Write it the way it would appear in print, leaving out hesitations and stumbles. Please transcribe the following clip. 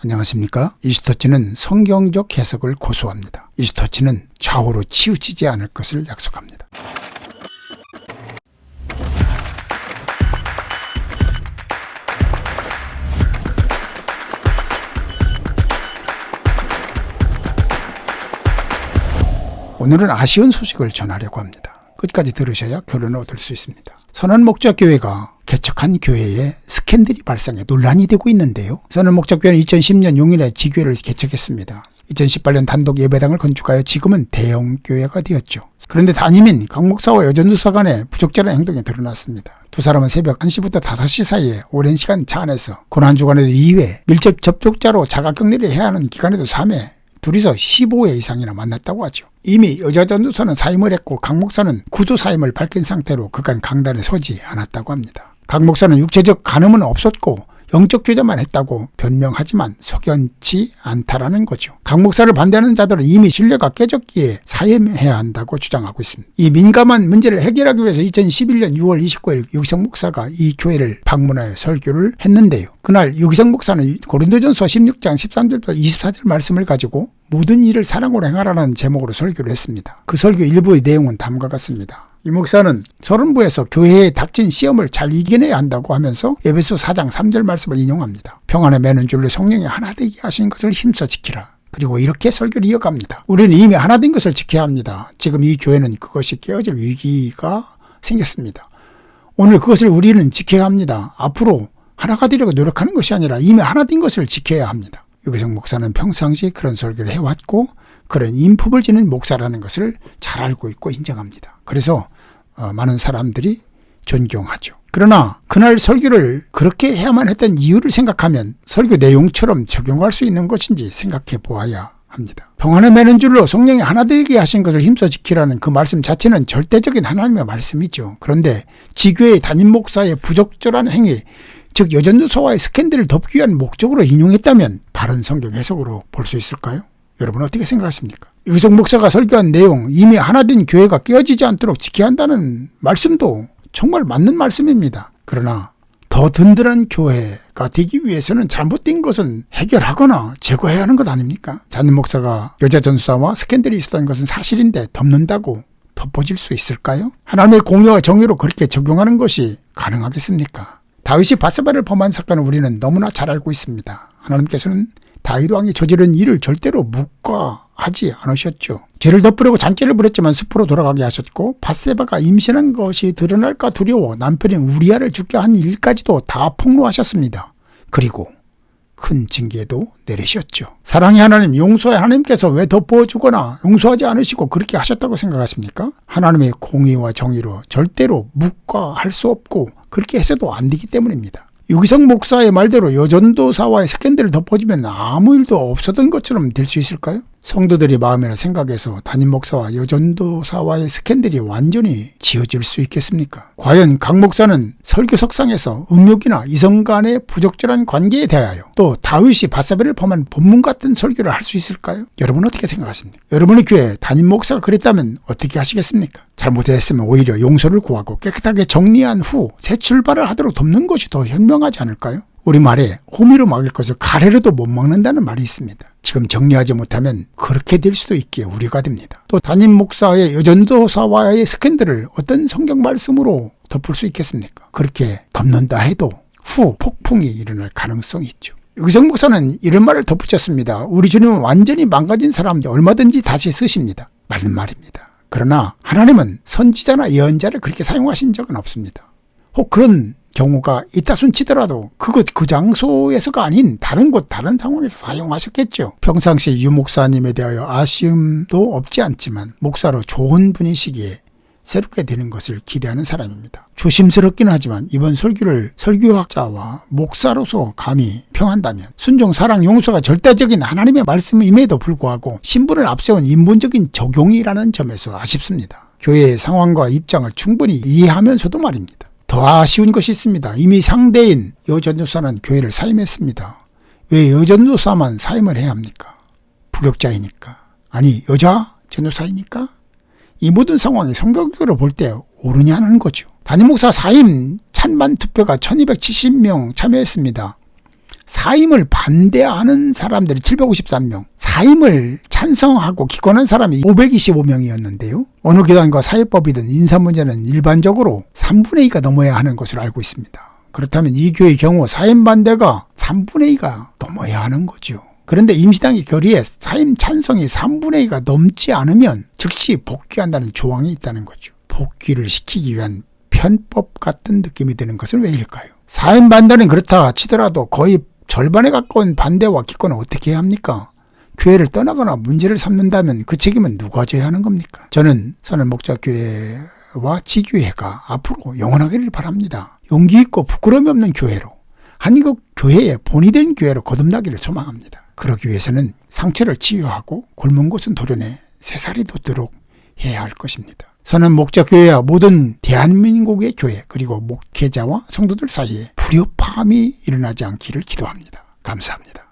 안녕하십니까? 이슈터치는 성경적 해석을 고수합니다. 이슈터치는 좌우로 치우치지 않을 것을 약속합니다. 오늘은 아쉬운 소식을 전하려고 합니다. 끝까지 들으셔야 결론을 얻을 수 있습니다. 선한목자교회가 개척한 교회에 스캔들이 발생해 논란이 되고 있는데요. 선한목자교회는 2010년 용인에 지교회를 개척했습니다. 2018년 단독 예배당을 건축하여 지금은 대형교회가 되었죠. 그런데 담임인 강 목사와 여전도사 간의 부적절한 행동이 드러났습니다. 두 사람은 새벽 1시부터 5시 사이에 오랜 시간 차 안에서 고난주간에도 2회, 밀접 접촉자로 자가격리를 해야 하는 기간에도 3회, 둘이서 15회 이상이나 만났다고 하죠. 이미 여자 전도사는 사임을 했고 강 목사는 구두 사임을 밝힌 상태로 그간 강단에 서지 않았다고 합니다. 강 목사는 육체적 간음은 없었고 영적 교제만 했다고 변명하지만 석연치 않다라는 거죠. 강 목사를 반대하는 자들은 이미 신뢰가 깨졌기에 사임해야 한다고 주장하고 있습니다. 이 민감한 문제를 해결하기 위해서 2011년 6월 29일 유기성 목사가 이 교회를 방문하여 설교를 했는데요. 그날 유기성 목사는 고린도전서 16장 13절부터 24절 말씀을 가지고 모든 일을 사랑으로 행하라는 제목으로 설교를 했습니다. 그 설교 일부의 내용은 다음과 같습니다. 이 목사는 서른부에서 교회에 닥친 시험을 잘 이겨내야 한다고 하면서 에베소 4장 3절 말씀을 인용합니다. 평안에 매는 줄로 성령이 하나 되게 하신 것을 힘써 지키라. 그리고 이렇게 설교를 이어갑니다. 우리는 이미 하나 된 것을 지켜야 합니다. 지금 이 교회는 그것이 깨어질 위기가 생겼습니다. 오늘 그것을 우리는 지켜야 합니다. 앞으로 하나가 되려고 노력하는 것이 아니라 이미 하나 된 것을 지켜야 합니다. 유기성 목사는 평상시 그런 설교를 해왔고 그런 인품을 지닌 목사라는 것을 잘 알고 있고 인정합니다. 그래서 많은 사람들이 존경하죠. 그러나 그날 설교를 그렇게 해야만 했던 이유를 생각하면 설교 내용처럼 적용할 수 있는 것인지 생각해 보아야 합니다. 평안에 매는 줄로 성령이 하나 되게 하신 것을 힘써 지키라는 그 말씀 자체는 절대적인 하나님의 말씀이죠. 그런데 지교의 담임 목사의 부적절한 행위, 즉 여전도사와의 스캔들을 덮기 위한 목적으로 인용했다면 바른 성경 해석으로 볼 수 있을까요? 여러분 어떻게 생각하십니까? 유기성 목사가 설교한 내용, 이미 하나 된 교회가 깨어지지 않도록 지켜야 한다는 말씀도 정말 맞는 말씀입니다. 그러나 더 든든한 교회가 되기 위해서는 잘못된 것은 해결하거나 제거해야 하는 것 아닙니까? 담임 목사가 여자 전도사와 스캔들이 있었던 것은 사실인데 덮는다고 덮어질 수 있을까요? 하나님의 공의와 정의로 그렇게 적용하는 것이 가능하겠습니까? 다윗이 밧세바를 범한 사건을 우리는 너무나 잘 알고 있습니다. 하나님께서는 다윗 왕이 저지른 일을 절대로 묵과하지 않으셨죠. 죄를 덮으려고 잔꾀를 부렸지만 숲으로 돌아가게 하셨고 밧세바가 임신한 것이 드러날까 두려워 남편인 우리아를 죽게 한 일까지도 다 폭로하셨습니다. 그리고 큰 징계도 내리셨죠. 사랑의 하나님, 용서의 하나님께서 왜 덮어주거나 용서하지 않으시고 그렇게 하셨다고 생각하십니까? 하나님의 공의와 정의로 절대로 묵과할 수 없고 그렇게 해서도 안 되기 때문입니다. 유기성 목사의 말대로 여전도사와의 스캔들을 덮어주면 아무 일도 없었던 것처럼 될 수 있을까요? 성도들이 마음이나 생각에서 담임 목사와 여전도사와의 스캔들이 완전히 지워질 수 있겠습니까? 과연 강 목사는 설교석상에서 음욕이나 이성 간의 부적절한 관계에 대하여 또 다윗이 밧세바를 범한 본문 같은 설교를 할 수 있을까요? 여러분 어떻게 생각하십니까? 여러분의 교회 담임 목사가 그랬다면 어떻게 하시겠습니까? 잘못했으면 오히려 용서를 구하고 깨끗하게 정리한 후 새 출발을 하도록 돕는 것이 더 현명하지 않을까요? 우리말에 호미로 막을 것을 가래로도 못 막는다는 말이 있습니다. 지금 정리하지 못하면 그렇게 될 수도 있기에 우려가 됩니다. 또 담임 목사의 여전도사와의 스캔들을 어떤 성경 말씀으로 덮을 수 있겠습니까? 그렇게 덮는다 해도 후 폭풍이 일어날 가능성이 있죠. 유기성 목사는 이런 말을 덧붙였습니다. 우리 주님은 완전히 망가진 사람들 얼마든지 다시 쓰십니다. 맞는 말입니다. 그러나 하나님은 선지자나 예언자를 그렇게 사용하신 적은 없습니다. 혹 그런 경우가 있다순 치더라도 그것 그 장소에서가 아닌 다른 곳 다른 상황에서 사용하셨겠죠. 평상시 유 목사님에 대하여 아쉬움도 없지 않지만 목사로 좋은 분이시기에 새롭게 되는 것을 기대하는 사람입니다. 조심스럽긴 하지만 이번 설교를 설교학자와 목사로서 감히 평한다면 순종, 사랑, 용서가 절대적인 하나님의 말씀임에도 불구하고 신분을 앞세운 인본적인 적용이라는 점에서 아쉽습니다. 교회의 상황과 입장을 충분히 이해하면서도 말입니다. 더 아쉬운 것이 있습니다. 이미 상대인 여전도사는 교회를 사임했습니다. 왜 여전도사만 사임을 해야 합니까? 부격자이니까. 아니 여자 전도사이니까? 이 모든 상황이 성경적으로 볼 때 옳으냐는 거죠. 담임 목사 사임 찬반 투표가 1270명 참여했습니다. 사임을 반대하는 사람들이 753명, 사임을 찬성하고 기권한 사람이 525명이었는데요. 어느 교단과 사회법이든 인사 문제는 일반적으로 3분의 2가 넘어야 하는 것으로 알고 있습니다. 그렇다면 이 교회의 경우 사임 반대가 3분의 2가 넘어야 하는 거죠. 그런데 임시당의 결의에 사임 찬성이 3분의 2가 넘지 않으면 즉시 복귀한다는 조항이 있다는 거죠. 복귀를 시키기 위한 편법 같은 느낌이 드는 것은 왜일까요? 사임 반대는 그렇다 치더라도 거의 절반에 가까운 반대와 기권은 어떻게 해야 합니까? 교회를 떠나거나 문제를 삼는다면 그 책임은 누가 져야 하는 겁니까? 저는 선언목자교회와 지교회가 앞으로 영원하기를 바랍니다. 용기 있고 부끄러움이 없는 교회로, 한국 교회의 본이 된 교회로 거듭나기를 소망합니다. 그러기 위해서는 상처를 치유하고 굶은 곳은 도련에 새살이 돋도록 해야 할 것입니다. 선언목자교회와 모든 대한민국의 교회 그리고 목회자와 성도들 사이에 불협화음이 일어나지 않기를 기도합니다. 감사합니다.